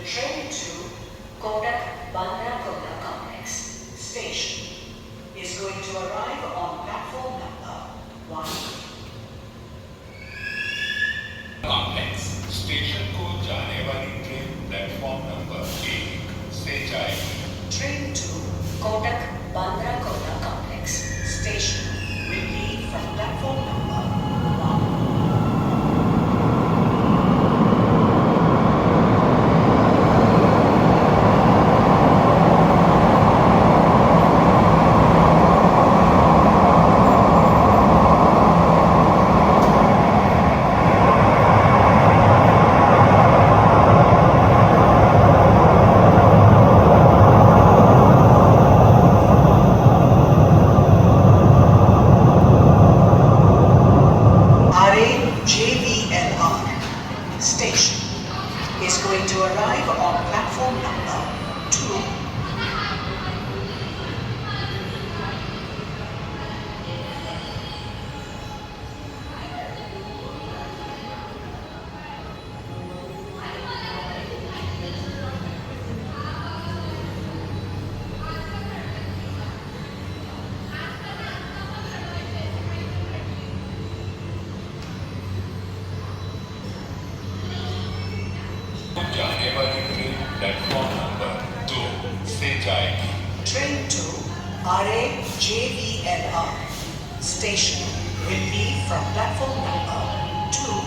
train to Kodak Bandra Kota Complex station is going to arrive on platform number 1. Complex station को जाने वाली train platform number 1 से जाएगी। Train to Kodak Bandra Kota Complex station will leave from platform number 1. JVLR station is going to arrive on platform number 2. जाने वाली train platform number 2 से जाएगी। Train to RAJVLR station will leave from platform number 2